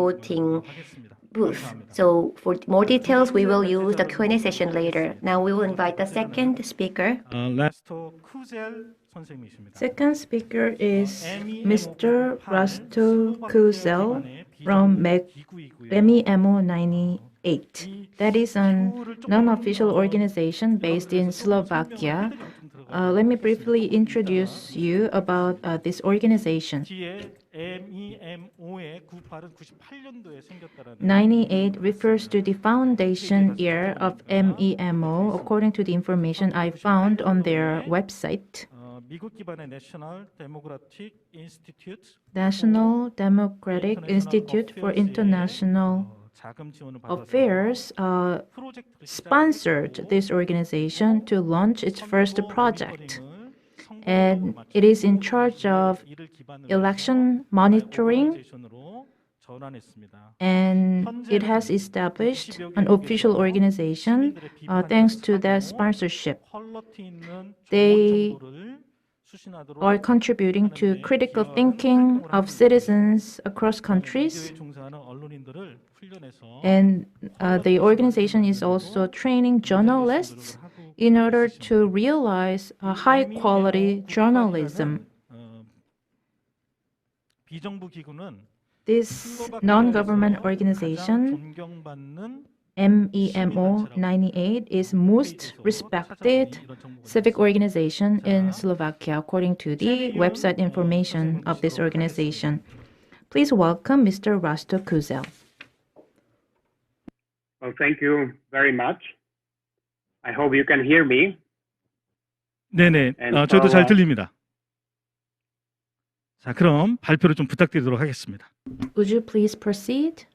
voting booth. So for more details, we will use the Q&A session later. Now we will invite the second speaker. 라스토 쿠젤 선생님이십니다. Second speaker is Mr. Rasťo Kužel from MEMO 98. That is a non-official organization based in Slovakia. Let me briefly introduce you about this organization. 뒤에 MEMO의 구발은 98년도에 생겼다라는 98 refers to the foundation year of MEMO, according to the information I found on their website. 미국 기반의 National Democratic Institute National Democratic Institute for International 자금 지원을 받아서 Affairs sponsored this organization to launch its first project. And it is in charge of election monitoring, and it has established an official organization thanks to that sponsorship. They are contributing to critical thinking of citizens across countries, and the organization is also training journalists in order to realize a high-quality journalism. This non-government organization, MEMO 98, is most respected civic organization in Slovakia, according to the website information of this organization. Please welcome Mr. Rasťo Kužel. Well, thank you very much. I hope you can hear me. 네네, 저도 잘 들립니다. 자, 그럼 발표를 좀 부탁드리도록 하겠습니다. Would you please proceed?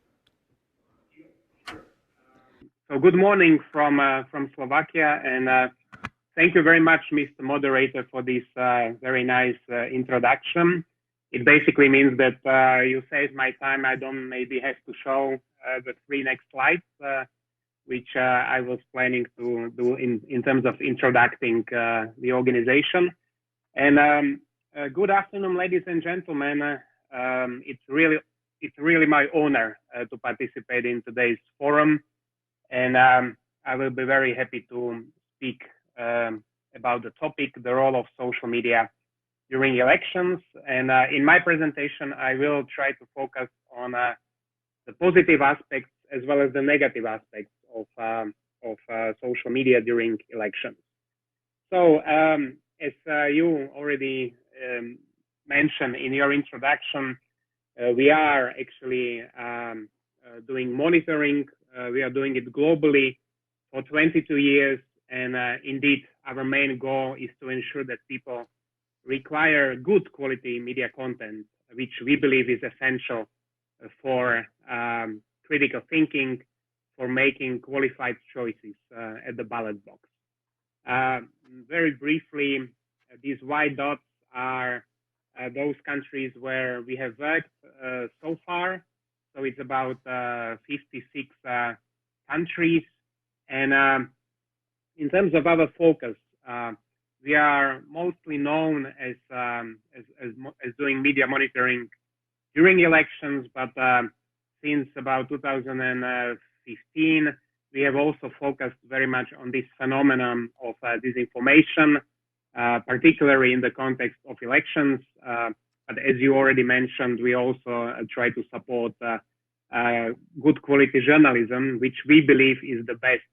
So good morning from Slovakia, and thank you very much, Mr. Moderator, for this very nice introduction. It basically means that you saved my time. I don't maybe have to show the 3 next slides, which I was planning to do in terms of introducing the organization. And good afternoon, ladies and gentlemen. It's really my honor to participate in today's forum, and I will be very happy to speak about the topic, the role of social media during elections. And in my presentation, I will try to focus on the positive aspects as well as the negative aspects of social media during elections. So as you already mentioned in your introduction, we are actually doing monitoring. We are doing it globally for 22 years. And indeed, our main goal is to ensure that people require good quality media content, which we believe is essential for critical thinking, for making qualified choices at the ballot box. Very briefly, these white dots are those countries where we have worked so far. So it's about 56 countries. And in terms of our focus, we are mostly known as doing media monitoring during elections, but since about 2015, we have also focused very much on this phenomenon of disinformation, particularly in the context of elections. But as you already mentioned, we also try to support good quality journalism, which we believe is the best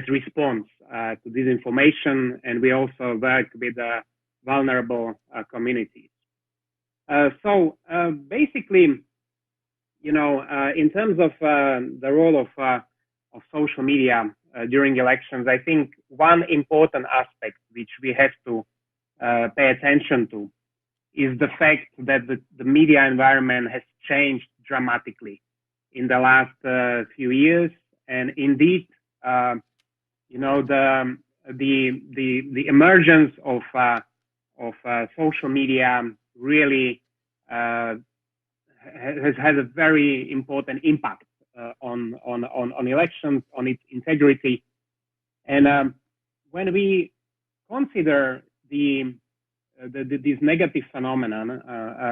response to disinformation, and we also work with vulnerable communities. So basically, in terms of the role of social media during elections, I think one important aspect which we have to pay attention to is the fact that the media environment has changed dramatically in the last few years, and indeed, the emergence of social media really has had a very important impact on elections, on its integrity. And when we consider this negative phenomenon,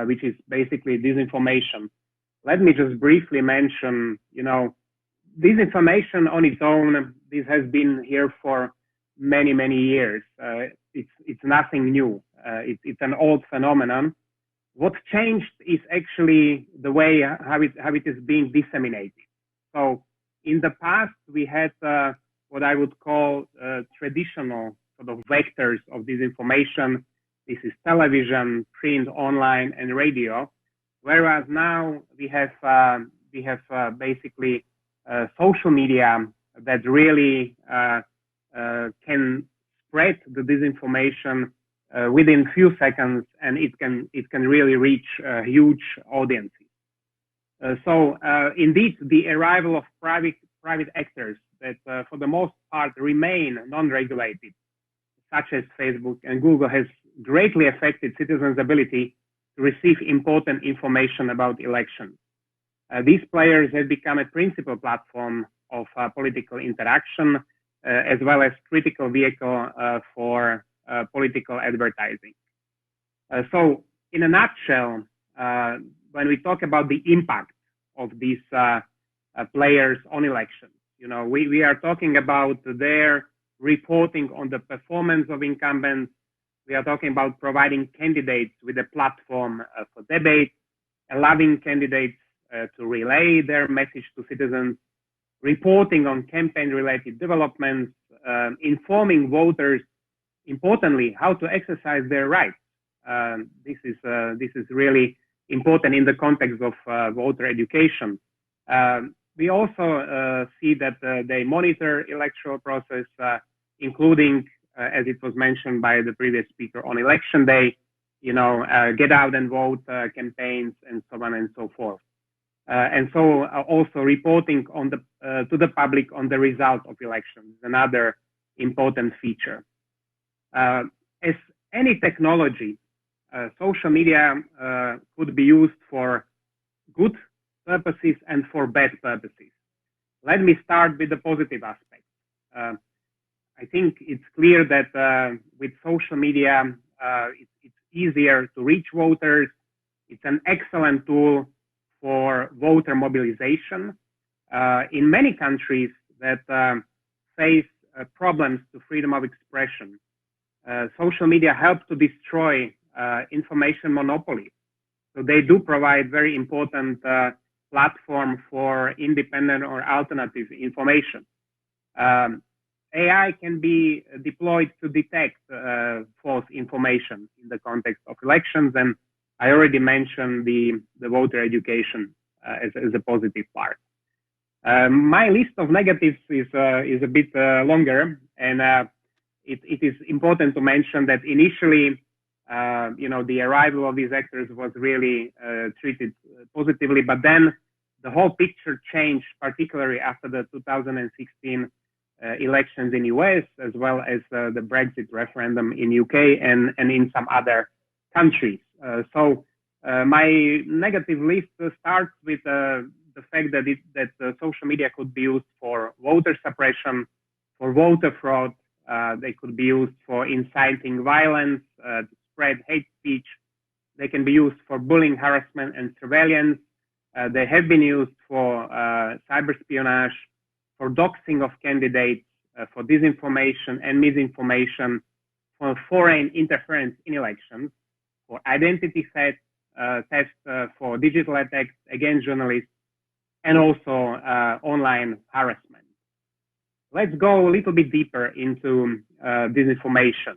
which is basically disinformation, let me just briefly mention, disinformation on its own, this has been here for many, many years. It's nothing new. It's an old phenomenon. What changed is actually the way how it is being disseminated. So in the past, we had what I would call traditional sort of vectors of disinformation. This is television, print, online, and radio. Whereas now we have basically social media that really can spread the disinformation within few seconds, and it can really reach huge audiences. So indeed, the arrival of private actors that for the most part remain non-regulated, such as Facebook and Google, has greatly affected citizens' ability to receive important information about elections. These players have become a principal platform of political interaction, as well as critical vehicle for political advertising. So in a nutshell, when we talk about the impact of these players on elections, we are talking about their reporting on the performance of incumbents. We are talking about providing candidates with a platform for debate, allowing candidates to relay their message to citizens, reporting on campaign-related developments, informing voters, importantly, how to exercise their rights. This is really important in the context of voter education. We also see that they monitor electoral process, including, as it was mentioned by the previous speaker, on election day, get out and vote campaigns and so on and so forth. And so also reporting on to the public on the result of elections, another important feature. As any technology, social media could be used for good purposes and for bad purposes. Let me start with the positive aspect. I think it's clear that with social media, it's easier to reach voters. It's an excellent tool for voter mobilization. In many countries that face problems to freedom of expression, social media help to destroy information monopoly. So they do provide very important platform for independent or alternative information. AI can be deployed to detect false information in the context of elections, and I already mentioned the voter education as a positive part. My list of negatives is a bit longer, and it is important to mention that initially, the arrival of these actors was really treated positively, but then the whole picture changed, particularly after the 2016 elections in US, as well as the Brexit referendum in UK and in some other countries. So my negative list starts with the fact that social media could be used for voter suppression, for voter fraud. They could be used for inciting violence, to spread hate speech. They can be used for bullying, harassment, and surveillance. They have been used for cyber espionage, for doxing of candidates, for disinformation and misinformation, for foreign interference in elections, for identity theft, for digital attacks against journalists, and also online harassment. Let's go a little bit deeper into disinformation.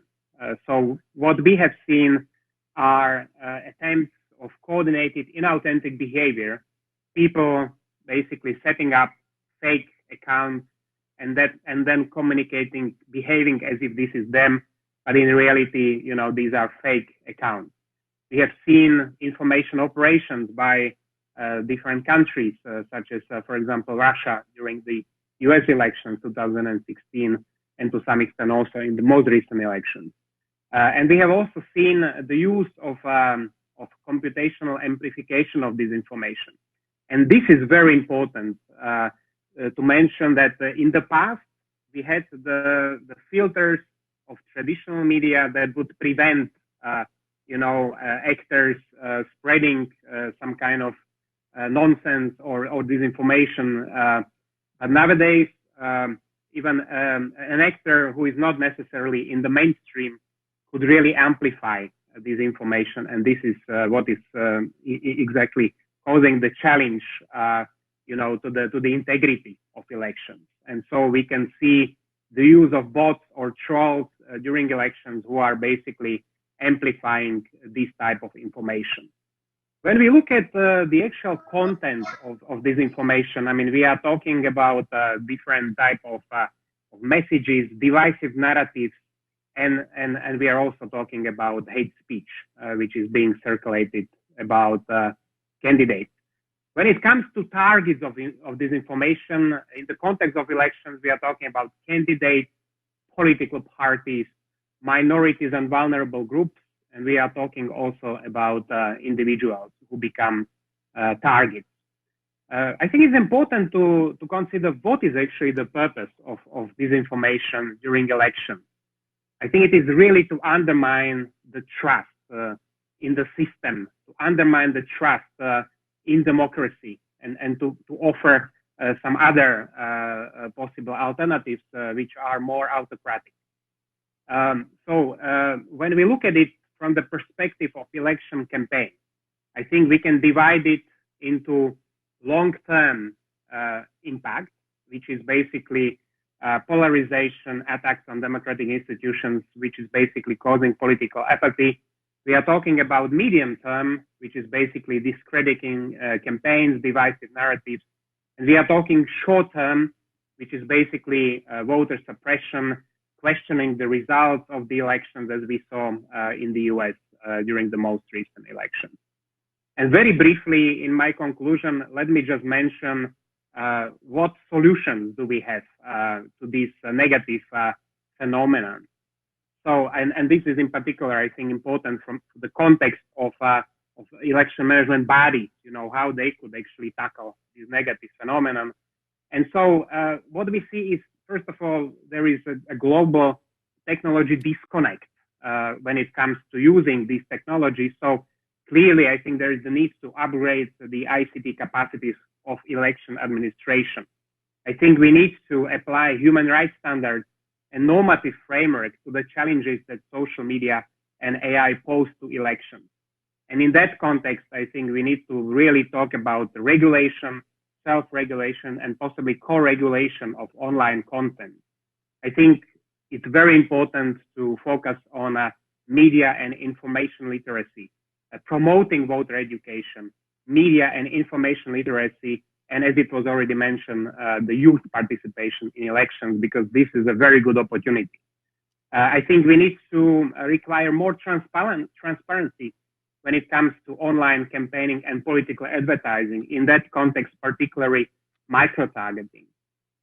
So what we have seen are attempts of coordinated inauthentic behavior, people basically setting up fake accounts and then communicating, behaving as if this is them, but in reality, these are fake accounts. We have seen information operations by different countries, such as, for example, Russia during the US elections 2016, and to some extent also in the most recent elections. And we have also seen the use of computational amplification of disinformation. And this is very important to mention that in the past, we had the filters of traditional media that would prevent, actors spreading some kind of nonsense or disinformation. But nowadays, even an actor who is not necessarily in the mainstream could really amplify this information, and this is what is exactly causing the challenge, to the integrity of elections. And so we can see the use of bots or trolls during elections who are basically amplifying this type of information. When we look at the actual content of this information, I mean, we are talking about different type of messages, divisive narratives, and we are also talking about hate speech, which is being circulated about candidates. When it comes to targets of this information, in the context of elections, we are talking about candidates, political parties, minorities and vulnerable groups, and we are talking also about individuals who become targets. I think it's important to consider what is actually the purpose of this information during elections. I think it is really to undermine the trust in the system, to undermine the trust in democracy, and to offer some other possible alternatives which are more autocratic. So when we look at it from the perspective of election campaign, I think we can divide it into long-term impact, which is basically polarization, attacks on democratic institutions, which is basically causing political apathy. We are talking about medium term, which is basically discrediting campaigns, divisive narratives. And we are talking short term, which is basically voter suppression, questioning the results of the elections as we saw in the US during the most recent elections. And very briefly, in my conclusion, let me just mention what solutions do we have to this negative phenomenon. So, and this is in particular, I think, important from the context of election management bodies, how they could actually tackle this negative phenomenon. And so what we see is, first of all, there is a global technology disconnect when it comes to using these technologies. So clearly, I think there is the need to upgrade the ICT capacities of election administration. I think we need to apply human rights standards and normative framework to the challenges that social media and AI pose to elections. And in that context, I think we need to really talk about the regulation, self-regulation, and possibly co-regulation of online content. I think it's very important to focus on media and information literacy, promoting voter education, media and information literacy, and as it was already mentioned, the youth participation in elections, because this is a very good opportunity. I think we need to require more transparency when it comes to online campaigning and political advertising. In that context, particularly micro-targeting.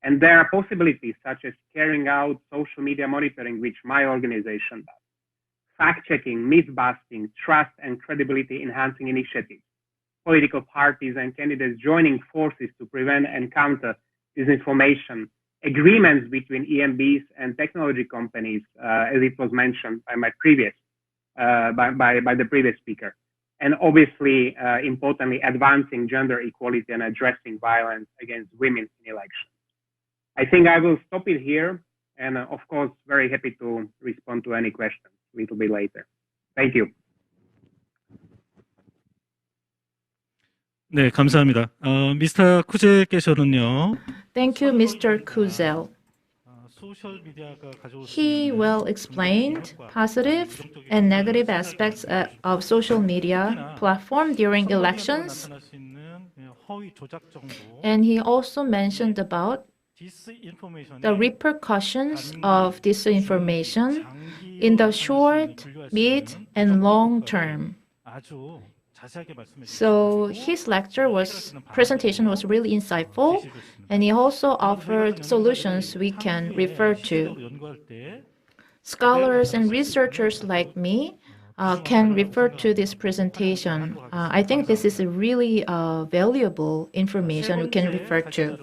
And there are possibilities such as carrying out social media monitoring, which my organization does, fact-checking, myth-busting, trust and credibility-enhancing initiatives, political parties and candidates joining forces to prevent and counter disinformation, agreements between EMBs and technology companies, as it was mentioned by my previous, by the previous speaker. And obviously, importantly, advancing gender equality and addressing violence against women in elections. I think I will stop it here. And of course, very happy to respond to any questions a little bit later. Thank you. 네, 감사합니다. 미스터 쿠제께서는요. Thank you, Mr. Kužel. He well explained positive and negative aspects of social media platform during elections. And he also mentioned about the repercussions of disinformation in the short, mid, and long term. So his presentation was really insightful, and he also offered solutions we can refer to. Scholars and researchers like me can refer to this presentation. I think this is a really valuable information we can refer to.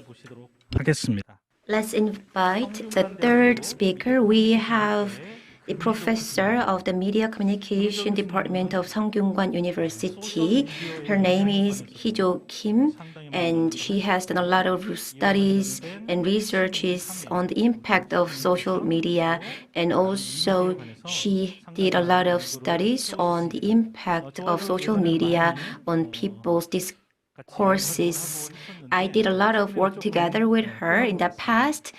하겠습니다. Let's invite the third speaker. We have the professor of the Media Communication Department of Sungkyunkwan University. Her name is Hee-jo Kim, and she has done a lot of studies and researches on the impact of social media, and also she did a lot of studies on the impact of social media on people's discourses. I did a lot of work together with her in the past,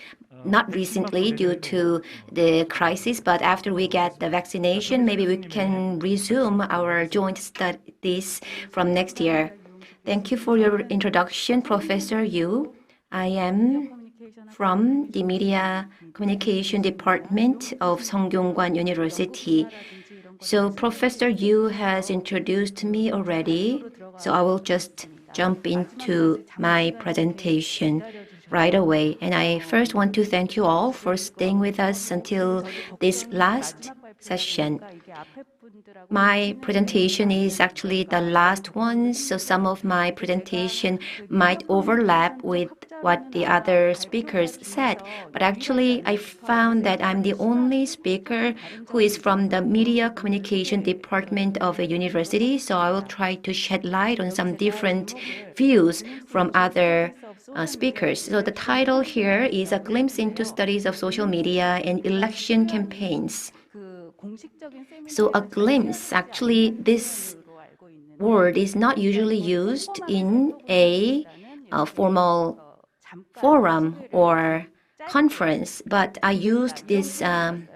not recently due to the crisis, but after we get the vaccination, maybe we can resume our joint studies from next year. Thank you for your introduction, Professor Yu. I am from the Media Communication Department of Sungkyunkwan University. So Professor Yu has introduced me already, so I will just jump into my presentation right away. And I first want to thank you all for staying with us until this last session. My presentation is actually the last one, so some of my presentation might overlap with what the other speakers said. But actually, I found that I'm the only speaker who is from the Media Communication Department of a university, so I will try to shed light on some different views from other speakers. So the title here is A Glimpse into Studies of Social Media and Election Campaigns. So a glimpse, actually, this word is not usually used in a formal forum or conference, but I used this term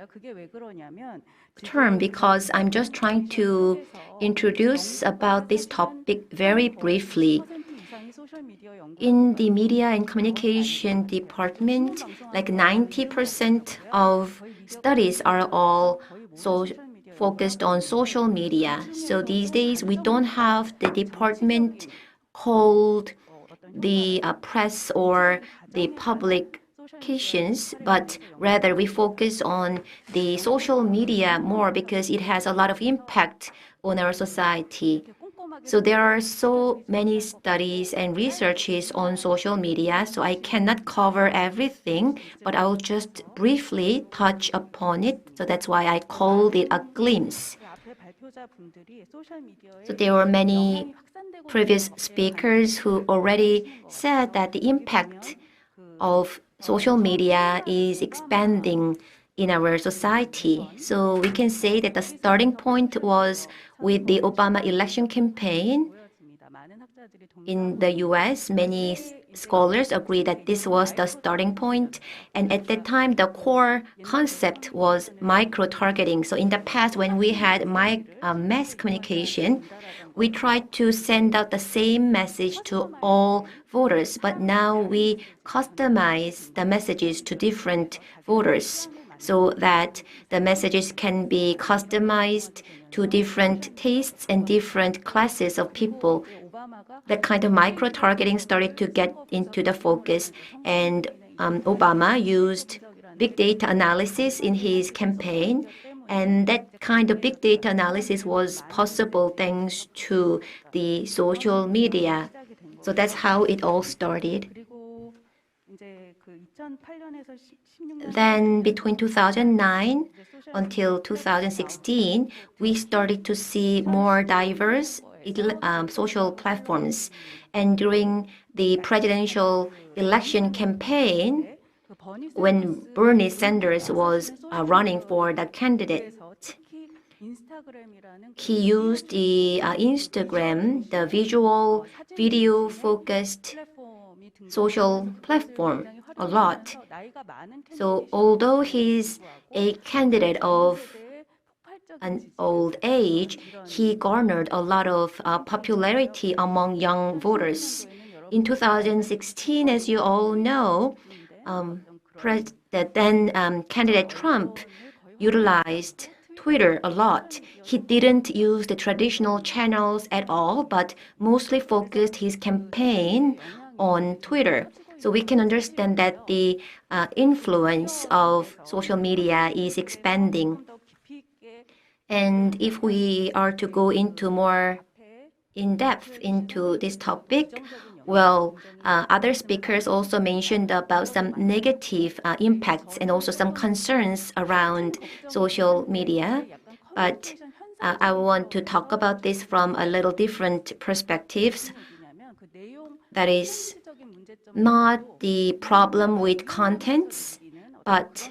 because I'm just trying to introduce about this topic very briefly. In the Media and Communication Department, like 90% of studies are all focused on social media. So these days, we don't have the department called the press or the publications, but rather we focus on the social media more because it has a lot of impact on our society. So there are so many studies and researches on social media, so I cannot cover everything, but I will just briefly touch upon it. So that's why I called it a glimpse. So there were many previous speakers who already said that the impact of social media is expanding in our society. So we can say that the starting point was with the Obama election campaign. In the US, many scholars agree that this was the starting point. And at that time, the core concept was micro-targeting. So in the past, when we had mass communication, we tried to send out the same message to all voters. But now we customize the messages to different voters, so that the messages can be customized to different tastes and different classes of people. That kind of micro-targeting started to get into the focus, and Obama used big data analysis in his campaign, and that kind of big data analysis was possible thanks to the social media. So that's how it all started. Then between 2009 until 2016, we started to see more diverse social platforms. And during the presidential election campaign, when Bernie Sanders was running for the candidate, he used the Instagram, the visual, video-focused social platform a lot. So although he's a candidate of an old age, he garnered a lot of popularity among young voters. In 2016, as you all know, the then candidate Trump utilized Twitter a lot. He didn't use the traditional channels at all, but mostly focused his campaign on Twitter. So we can understand that the influence of social media is expanding. And if we are to go into more in depth into this topic, Well, other speakers also mentioned about some negative impacts and also some concerns around social media. But I want to talk about this from a little different perspectives. That is not the problem with contents, but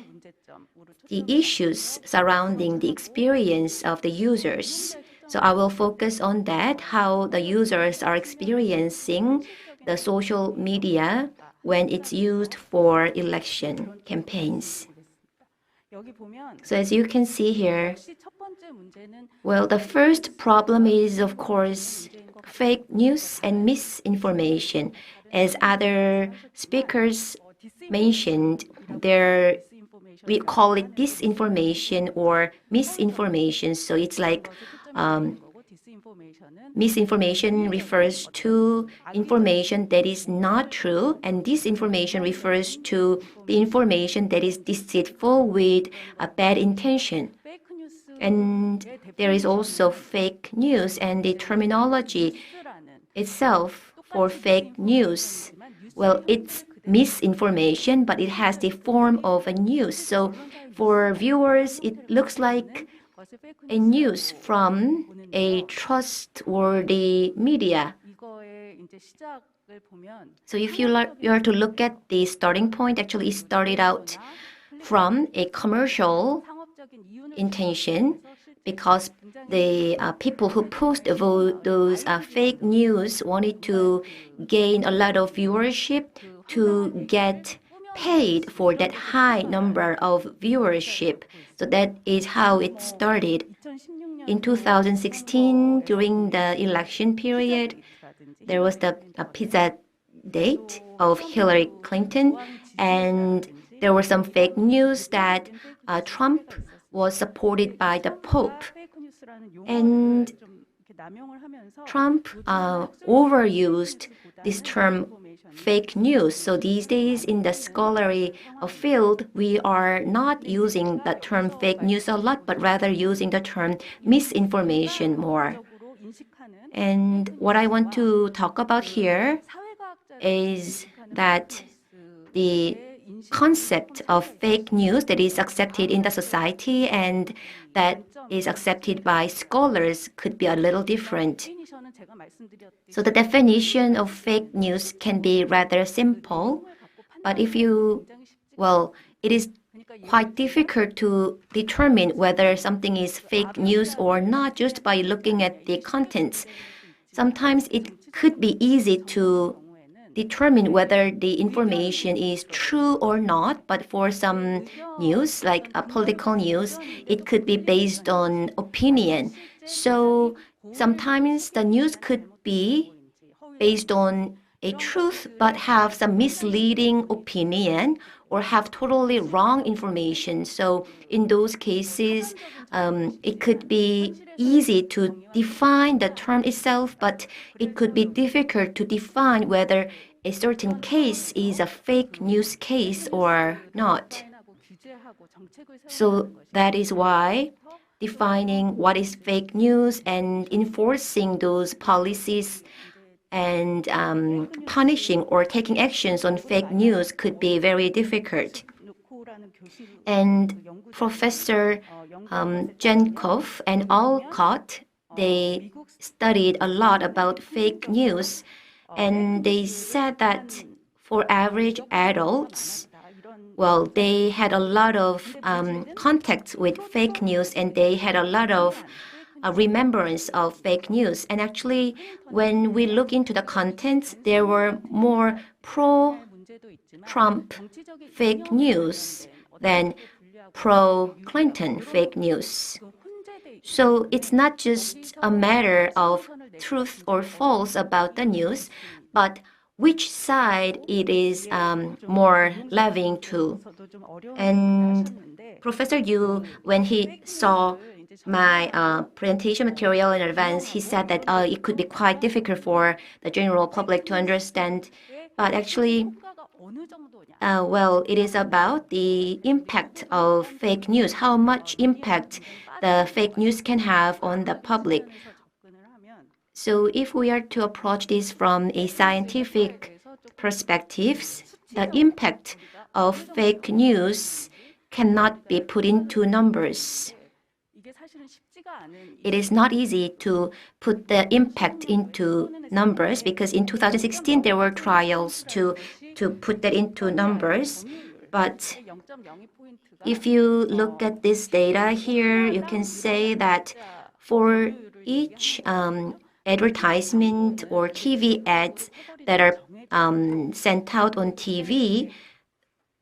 the issues surrounding the experience of the users. So I will focus on that, how the users are experiencing the social media when it's used for election campaigns. So as you can see here, well, the first problem is, of course, fake news and misinformation. As other speakers mentioned, we call it disinformation or misinformation. So it's like misinformation refers to information that is not true, and disinformation refers to the information that is deceitful with a bad intention. And there is also fake news, and the terminology itself for fake news, well, it's misinformation, but it has the form of a news. So for viewers, it looks like a news from a trustworthy media. So if you are to look at the starting point, actually it started out from a commercial intention, because the people who post those fake news wanted to gain a lot of viewership to get paid for that high number of viewership. So that is how it started. In 2016, during the election period, there was the pizza date of Hillary Clinton, and there were some fake news that Trump was supported by the Pope. And Trump overused this term fake news. So these days in the scholarly field, we are not using the term fake news a lot, but rather using the term misinformation more. And what I want to talk about here is that the concept of fake news that is accepted in the society and that is accepted by scholars could be a little different. So the definition of fake news can be rather simple, but it is quite difficult to determine whether something is fake news or not just by looking at the contents. Sometimes it could be easy to determine whether the information is true or not, but for some news, like a political news, it could be based on opinion. So sometimes the news could be based on a truth, but have some misleading opinion or have totally wrong information. So in those cases, it could be easy to define the term itself, but it could be difficult to define whether a certain case is a fake news case or not. So that is why defining what is fake news and enforcing those policies and punishing or taking actions on fake news could be very difficult. And Professor Jenkov and Alcott, they studied a lot about fake news, and they said that for average adults, well, they had a lot of contacts with fake news, and they had a lot of remembrance of fake news. And actually, when we look into the contents, there were more pro-Trump fake news than pro-Clinton fake news. So it's not just a matter of truth or false about the news, but which side it is more leaning to. And Professor Yu, when he saw my presentation material in advance, he said that it could be quite difficult for the general public to understand. But actually, it is about the impact of fake news, how much impact the fake news can have on the public. So if we are to approach this from a scientific perspective, the impact of fake news cannot be put into numbers. It is not easy to put the impact into numbers because in 2016 there were trials to put that into numbers. But if you look at this data here, you can say that for each advertisement or TV ads that are sent out on TV,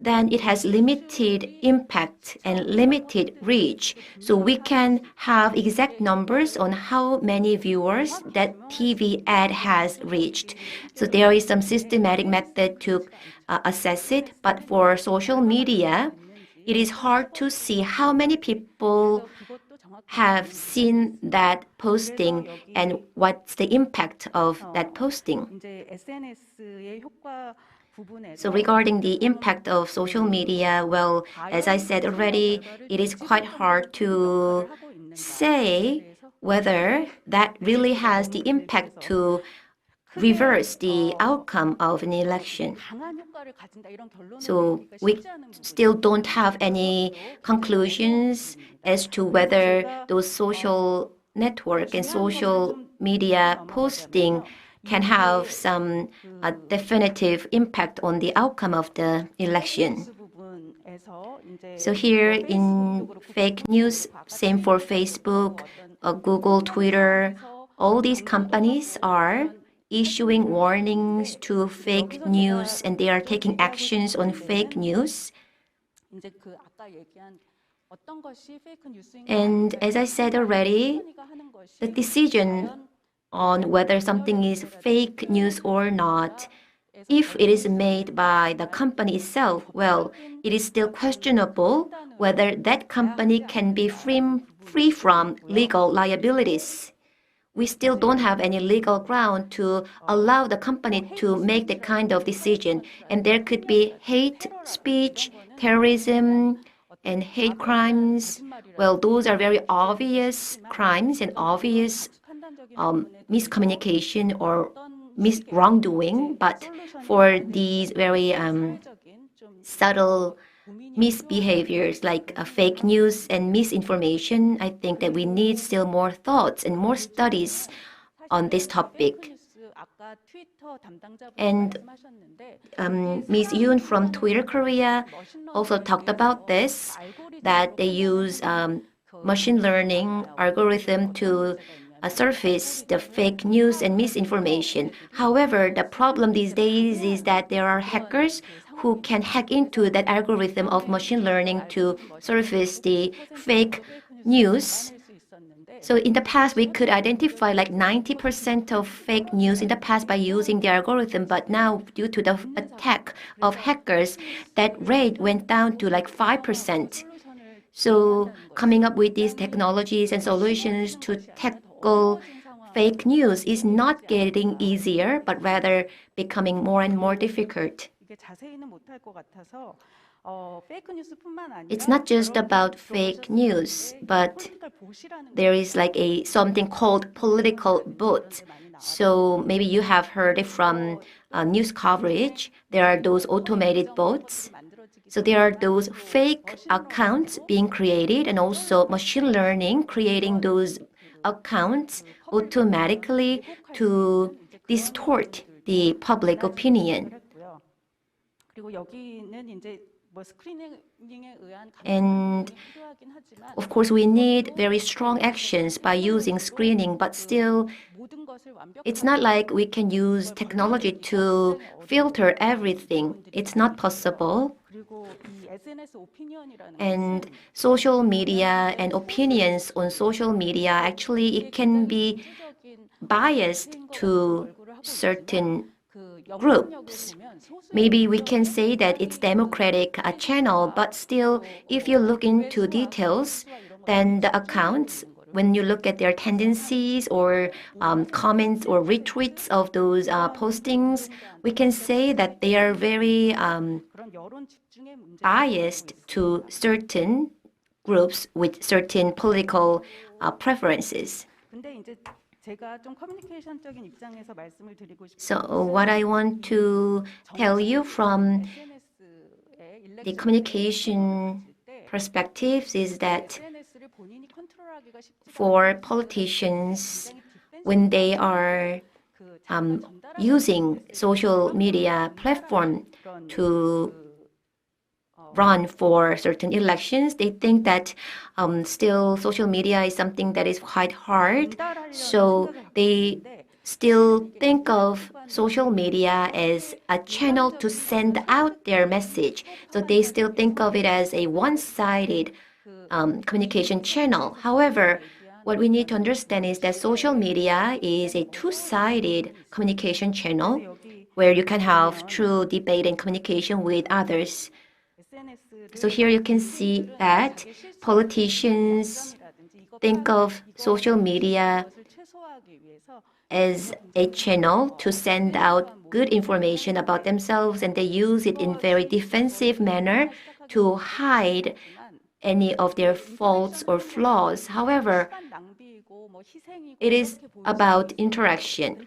then it has limited impact and limited reach. So we can have exact numbers on how many viewers that TV ad has reached. So there is some systematic method to assess it. But for social media, it is hard to see how many people have seen that posting and what's the impact of that posting. So regarding the impact of social media, well, as I said already, it is quite hard to say whether that really has the impact to reverse the outcome of an election. So we still don't have any conclusions as to whether those social network and social media posting can have some definitive impact on the outcome of the election. So here in fake news, same for Facebook, Google, Twitter, all these companies are issuing warnings to fake news and they are taking actions on fake news. And as I said already, the decision on whether something is fake news or not, if it is made by the company itself, well, it is still questionable whether that company can be free from legal liabilities. We still don't have any legal ground to allow the company to make that kind of decision. And there could be hate speech, terrorism, and hate crimes. Well, those are very obvious crimes and obvious miscommunication or wrongdoing. But for these very subtle misbehaviors like fake news and misinformation, I think that we need still more thoughts and more studies on this topic. And Ms. Yoon from Twitter Korea also talked about this, that they use machine learning algorithm to surface the fake news and misinformation. However, the problem these days is that there are hackers who can hack into that algorithm of machine learning to surface the fake news. So in the past, we could identify like 90% of fake news in the past by using the algorithm, but now due to the attack of hackers, that rate went down to like 5%. So coming up with these technologies and solutions to tackle fake news is not getting easier, but rather becoming more and more difficult. It's not just about fake news, but there is like something called political bots. So maybe you have heard it from news coverage. There are those automated bots. So there are those fake accounts being created and also machine learning creating those accounts automatically to distort the public opinion. And of course, we need very strong actions by using screening, but still, it's not like we can use technology to filter everything. It's not possible. And social media and opinions on social media, actually, it can be biased to certain groups. Maybe we can say that it's democratic channel, but still, if you look into details, then the accounts, when you look at their tendencies or comments or retweets of those postings, we can say that they are very biased to certain groups with certain political preferences. So what I want to tell you from the communication perspectives is that for politicians, when they are using social media platform to run for certain elections, they think that still social media is something that is quite hard. So they still think of social media as a channel to send out their message. So they still think of it as a one-sided communication channel. However, what we need to understand is that social media is a two-sided communication channel where you can have true debate and communication with others. So here you can see that politicians think of social media as a channel to send out good information about themselves, and they use it in very defensive manner to hide any of their faults or flaws. However, it is about interaction.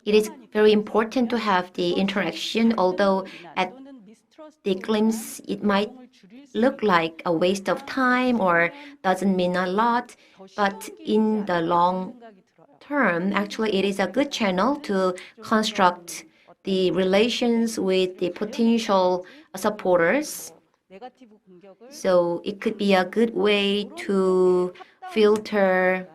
It is very important to have the interaction, although at the glimpse it might look like a waste of time or doesn't mean a lot, but in the long term, actually it is a good channel to construct the relations with the potential supporters. So it could be a good way to filter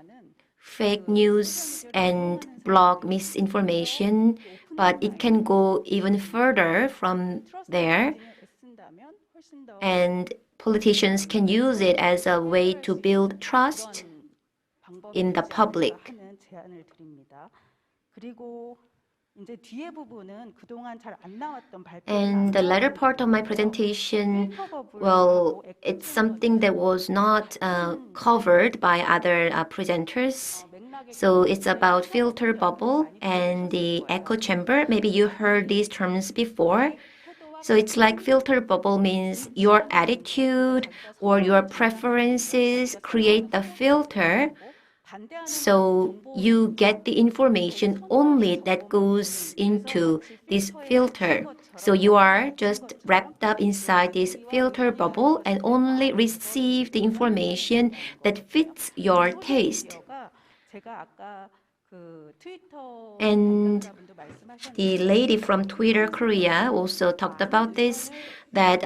fake news and block misinformation, but it can go even further from there. And politicians can use it as a way to build trust in the public. And the latter part of my presentation, well, it's something that was not covered by other presenters. So it's about filter bubble and the echo chamber. Maybe you heard these terms before. So it's like filter bubble means your attitude or your preferences create the filter. So you get the information only that goes into this filter. So you are just wrapped up inside this filter bubble and only receive the information that fits your taste. And the lady from Twitter Korea also talked about this, that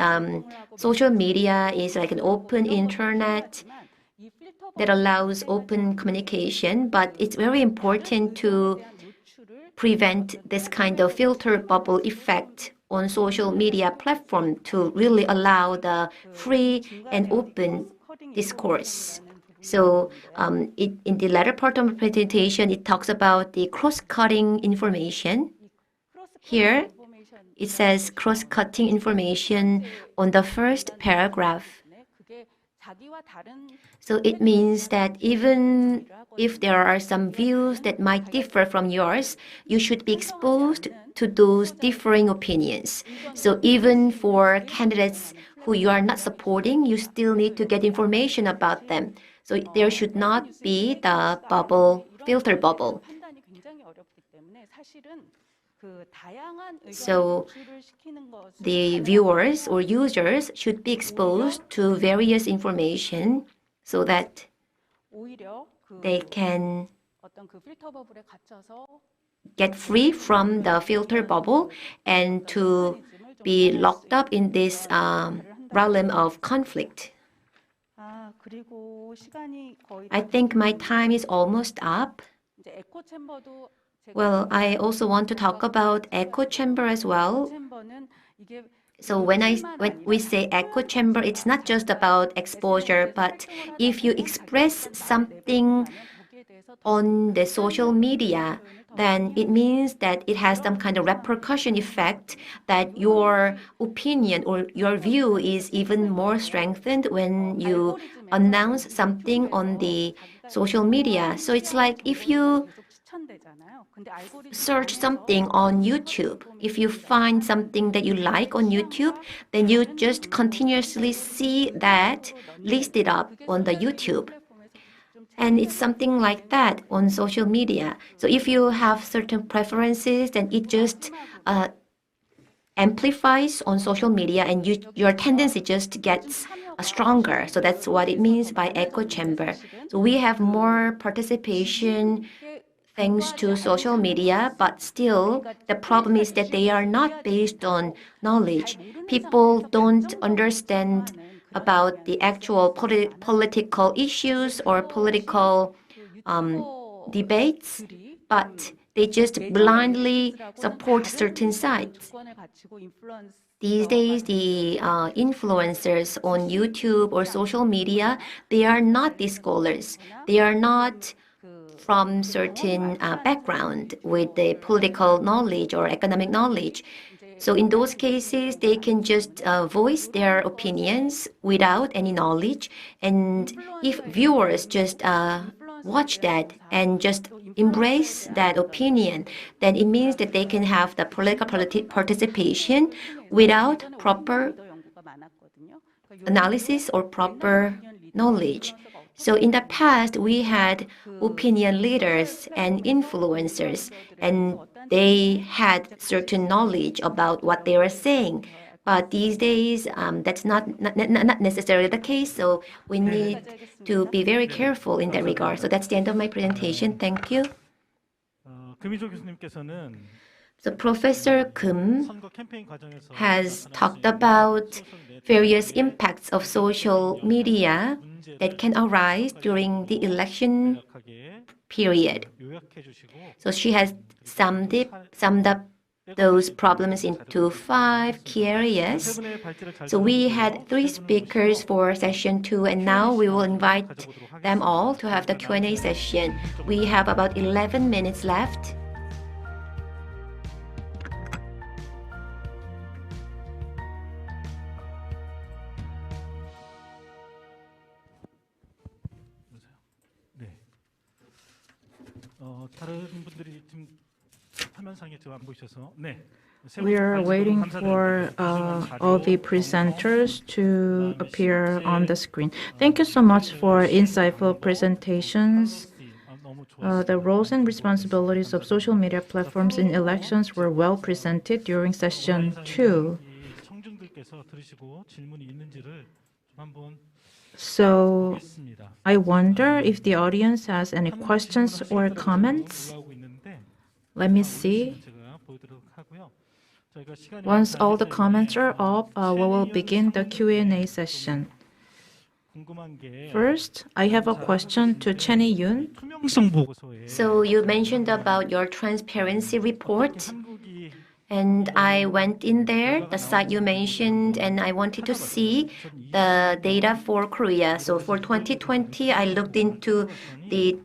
social media is like an open internet that allows open communication, but it's very important to prevent this kind of filter bubble effect on social media platform to really allow the free and open discourse. So in the latter part of the presentation, it talks about the cross-cutting information. Here, it says cross-cutting information on the first paragraph. So it means that even if there are some views that might differ from yours, you should be exposed to those differing opinions. So even for candidates who you are not supporting, you still need to get information about them. So there should not be the bubble, filter bubble. So the viewers or users should be exposed to various information so that they can get free from the filter bubble and to be locked up in this realm of conflict. I think my time is almost up. Well, I also want to talk about echo chamber as well. So when we say echo chamber, it's not just about exposure, but if you express something on the social media, then it means that it has some kind of repercussion effect, that your opinion or your view is even more strengthened when you announce something on the social media. So it's like if you search something on YouTube. If you find something that you like on YouTube, then you just continuously see that listed up on the YouTube. And it's something like that on social media. So if you have certain preferences, then it just amplifies on social media, and your tendency just gets stronger. So that's what it means by echo chamber. So we have more participation thanks to social media, but still the problem is that they are not based on knowledge. People don't understand about the actual political issues or political debates, but they just blindly support certain sides. These days, the influencers on YouTube or social media, they are not the scholars. They are not from certain background with the political knowledge or economic knowledge. So in those cases, they can just voice their opinions without any knowledge. And if viewers just watch that and just embrace that opinion, then it means that they can have the political participation without proper analysis or proper knowledge. So in the past, we had opinion leaders and influencers, and they had certain knowledge about what they were saying. But these days, that's not necessarily the case. So we need to be very careful in that regard. So that's the end of my presentation. Thank you. 금희조 교수님께서는 So Professor Kim 선거 캠페인 과정에서 has talked about various impacts of social media that can arise during the election period. 요약해 주시고 So she has summed up those problems into 5 key areas. 세 분의 발제를 잘 So we had 3 speakers for session 2, and now we will invite them all to have the Q&A session. We have about 11 minutes left. 네. 다른 분들이 지금 화면상에 지금 안 보이셔서 네. We are waiting for all the presenters to appear on the screen. Thank you so much for insightful presentations. The roles and responsibilities of social media platforms in elections were well presented during session 2. 청중들께서 들으시고 질문이 있는지를 좀 한번 So 보겠습니다. I wonder if the audience has any questions or comments. 올라오고 있는데 Let me see. 제가 보여드리도록 하고요. 저희가 시간이 Once all the 많지 않기 comments are 때문에 up, we will begin the Q&A session. 궁금한 게 First, I have a question to Chenny Yoon. 투명성 보고서에 So you mentioned about your transparency report, 한국이 and I went in there, the site you mentioned, and I wanted to see the data for Korea. So for 2020, I looked into the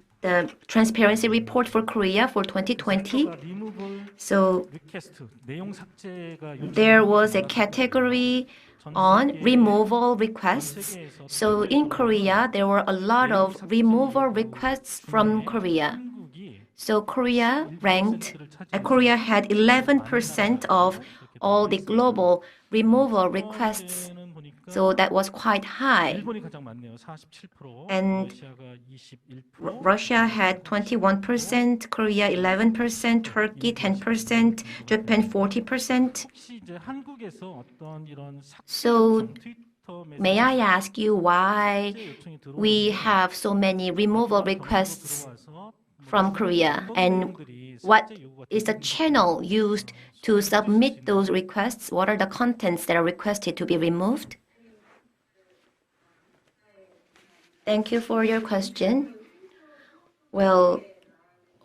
transparency report for Korea for 2020. 리무벌 So 리퀘스트 내용 삭제가 there was a category on removal requests. So in Korea, there were a lot of removal requests from Korea. 한국이 So Korea had 11% of all the global removal requests. 는 보니까 So that was quite high. 일본이 가장 많네요. 47%, And 러시아가 21%, Russia had 21%, Korea 11%, Turkey 10%, Japan 40%. 혹시 이제 한국에서 어떤 이런 So 트위터 may I ask you why 요청이 들어오는 we have so many removal requests from Korea, and what is the channel used to submit those requests? What are the contents that are requested to be removed? Thank you for your question. Well,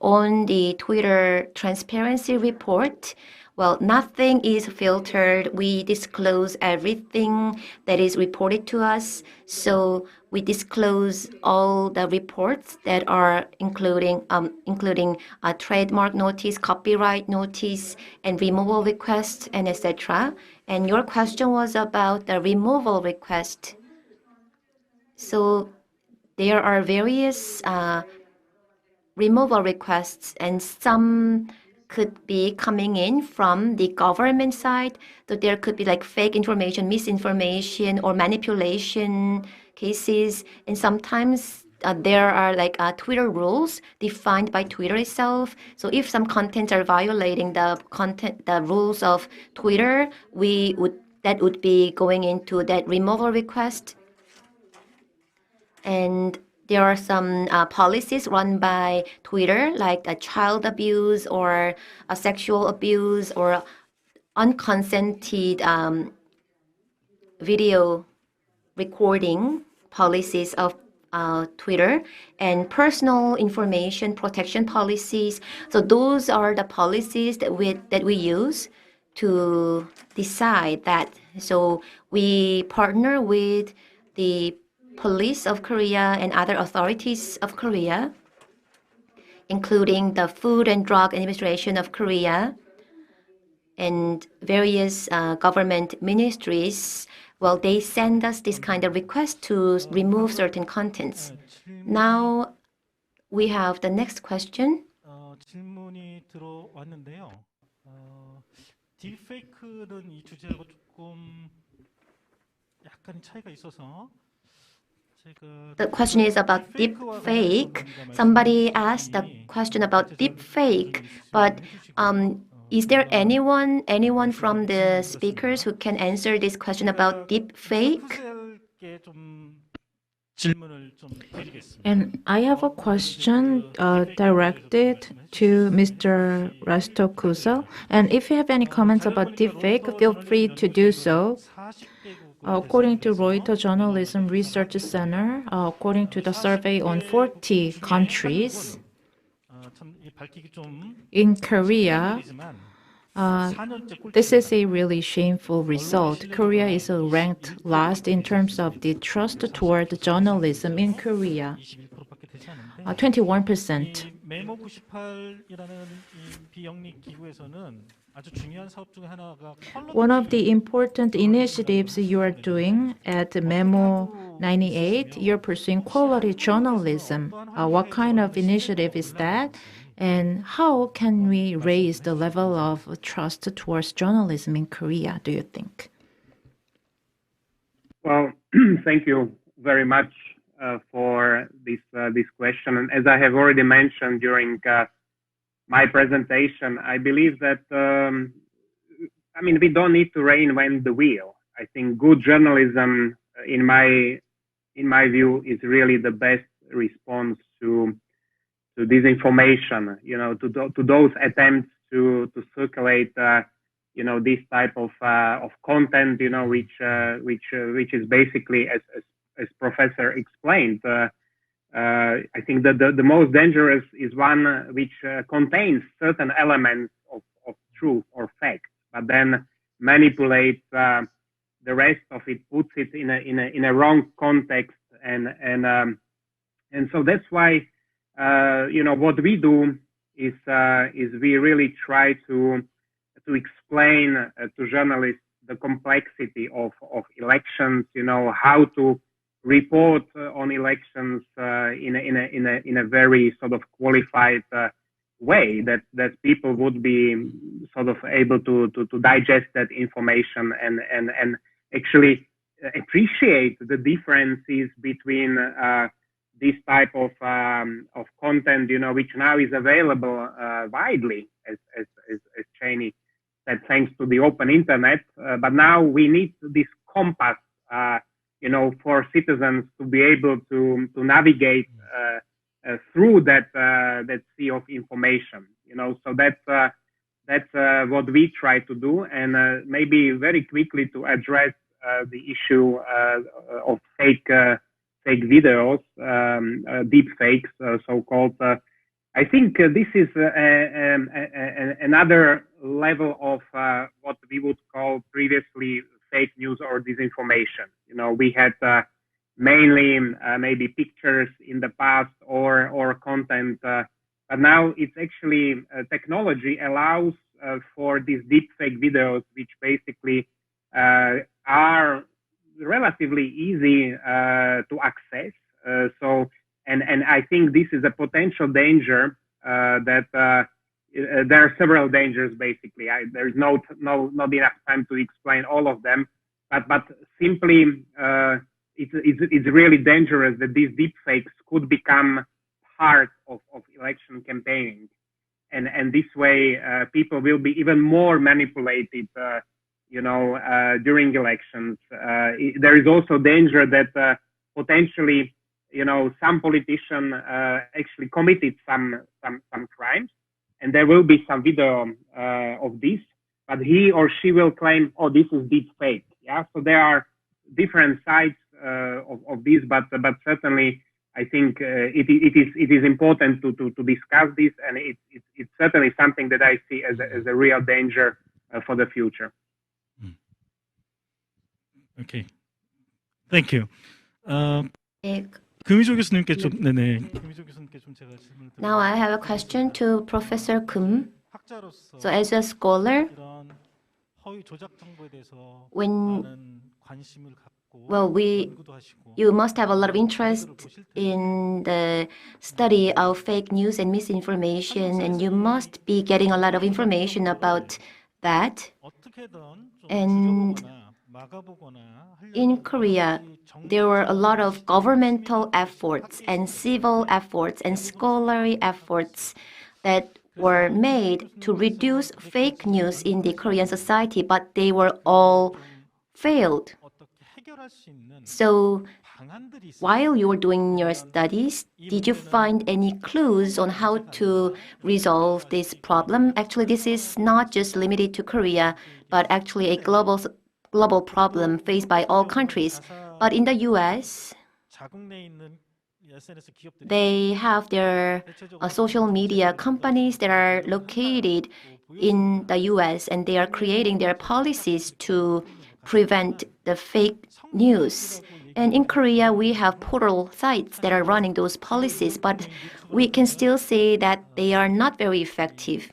on the Twitter transparency report, well, nothing is filtered. We disclose everything that is reported to us. So we disclose all the reports that are including a trademark notice, copyright notice, and removal request, and etc. And your question was about the removal request. So there are various removal requests, and some could be coming in from the government side. So there could be like fake information, misinformation, or manipulation cases. And sometimes there are like Twitter rules defined by Twitter itself. So if some contents are violating the rules of Twitter, that would be going into that removal request. And there are some policies run by Twitter, like child abuse or sexual abuse or unconsented video recording policies of Twitter and personal information protection policies. So those are the policies that we use to decide that. So we partner with the police of Korea and other authorities of Korea, including the Food and Drug Administration of Korea and various government ministries. Well, they send us this kind of request to remove certain contents. Now we have the next question. 질문이 들어왔는데요. 딥페이크는 이 주제하고 조금 약간 차이가 있어서 The question is about deepfake. Somebody asked a question about deepfake, but is there anyone from the speakers who can answer this question about deepfake? And I have a question directed to Mr. Rasťo Kužel. And if you have any comments about deepfake, feel free to do so. According to Reuters Journalism Research Center, according to the survey on 40 countries, in Korea, this is a really shameful result. Korea is ranked last in terms of the trust toward journalism in Korea. 21%. 메모 98이라는 비영리 기구에서는 아주 중요한 사업 중에 하나가 One of the important initiatives you are doing at Memo 98, you're pursuing quality journalism. What kind of initiative is that? And how can we raise the level of trust towards journalism in Korea, do you think? Well, thank you very much for this question. And as I have already mentioned during my presentation, I believe that we don't need to reinvent the wheel. I think good journalism, in my view, is really the best response to disinformation. To those attempts to circulate this type of content, which is basically as Professor explained. I think that the most dangerous is one which contains certain elements of truth or fact, but then manipulates the rest of it, puts it in a wrong context, and so that's why what we do is we really try to explain to journalists the complexity of elections. How to report on elections in a very sort of qualified way that people would be sort of able to digest that information and actually appreciate the differences between this type of content, which now is available widely, as Cheney said, thanks to the open internet. But now we need this compass, for citizens to be able to navigate through that sea of information. So that's what we try to do. And maybe very quickly to address the issue of fake videos, deep fakes, so-called. I think this is another level of what we would call previously fake news or disinformation. We had mainly maybe pictures in the past or content, but now it's actually technology allows for these deepfake videos, which basically are relatively easy to access. And I think this is a potential danger that there are several dangers. Basically, there's not enough time to explain all of them. But simply it's really dangerous that these deepfakes could become part of election campaigning. And this way, people will be even more manipulated, during elections. There is also danger that potentially, some politician actually committed some crimes, and there will be some video of this, but he or she will claim, "Oh, this is deep fake." Yeah, so there are different sides of this, but certainly, I think it is important to discuss this, and it's certainly something that I see as a real danger for the future. Okay, thank you. 네, 금희조 교수님께 좀 금희조 교수님께 좀 제가 질문을 드리겠습니다. Now I have a question to Professor Kum. 학자로서 So as a scholar, 이런 허위 조작 정보에 대해서 when 많은 관심을 갖고 연구도 하시고 you must have a lot of interest in the study of fake news and misinformation, and you must be getting a lot of information about that. And in Korea, there were a lot of governmental efforts and civil efforts and scholarly efforts that were made to reduce fake news in the Korean society, but they were all failed. So while you were doing your studies, did you find any clues on how to resolve this problem? Actually, this is not just limited to Korea, but actually a global problem faced by all countries. But in the US, they have their social media companies that are located in the US, and they are creating their policies to prevent the fake news. And in Korea, we have portal sites that are running those policies, but we can still say that they are not very effective.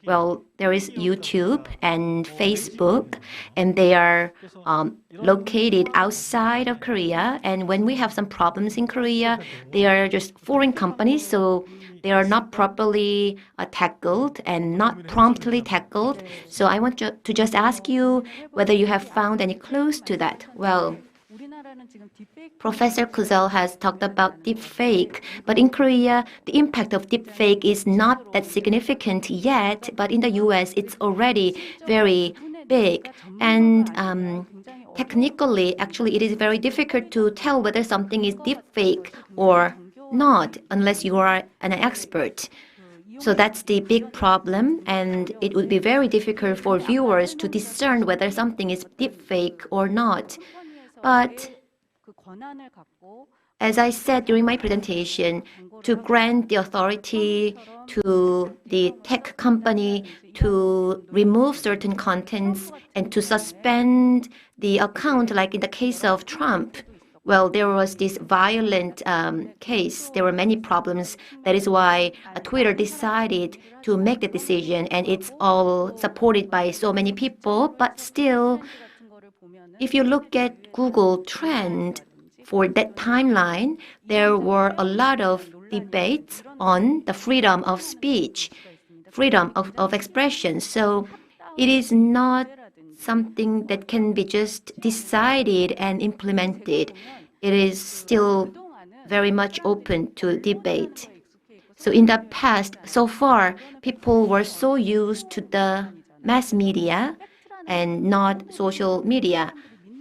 Well, there is YouTube and Facebook, and they are located outside of Korea. And when we have some problems in Korea, they are just foreign companies, so they are not properly tackled and not promptly tackled. So I want to just ask you whether you have found any clues to that. Well, Professor Kužel has talked about deepfake, but in Korea, the impact of deepfake is not that significant yet, but in the US, it's already very big. And technically, actually, it is very difficult to tell whether something is deepfake or not unless you are an expert. So that's the big problem, and it would be very difficult for viewers to discern whether something is deepfake or not. But as I said during my presentation, to grant the authority to the tech company to remove certain contents and to suspend the account, like in the case of Trump, well, there was this violent case. There were many problems. That is why Twitter decided to make the decision, and it's all supported by so many people. But still, if you look at Google Trend for that timeline, there were a lot of debates on the freedom of speech, freedom of expression. So it is not something that can be just decided and implemented. It is still very much open to debate. So in the past, so far, people were so used to the mass media and not social media.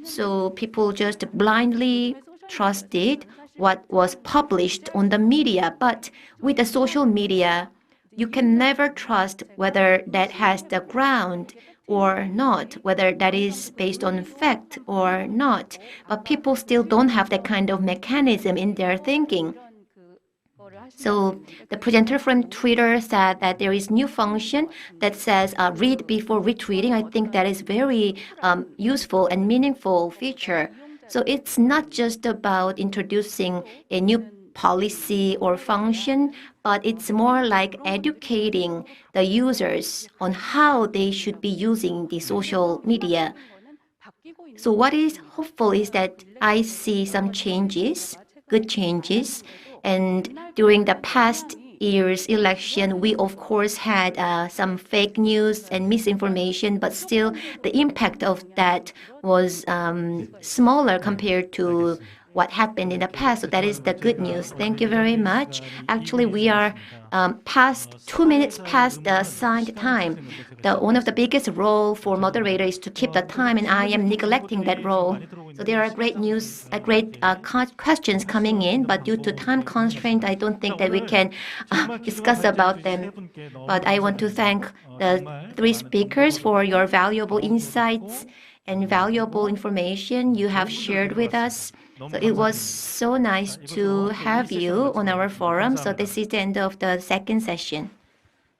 So people just blindly trusted what was published on the media. But with the social media, you can never trust whether that has the ground or not, whether that is based on fact or not. But people still don't have that kind of mechanism in their thinking. So the presenter from Twitter said that there is new function that says read before retweeting. I think that is very useful and meaningful feature. So it's not just about introducing a new policy or function, but it's more like educating the users on how they should be using the social media. So what is hopeful is that I see some changes, good changes. And during the past year's election, we of course had some fake news and misinformation, but still the impact of that was smaller compared to what happened in the past. So that is the good news. Thank you very much. Actually, we are past 2 minutes past the assigned time. One of the biggest role for moderator is to keep the time, and I am neglecting that role. So there are great questions coming in, but due to time constraint, I don't think that we can discuss about them. But I want to thank the three speakers for your valuable insights and valuable information you have shared with us. So it was so nice to have you on our forum. So this is the end of the second session.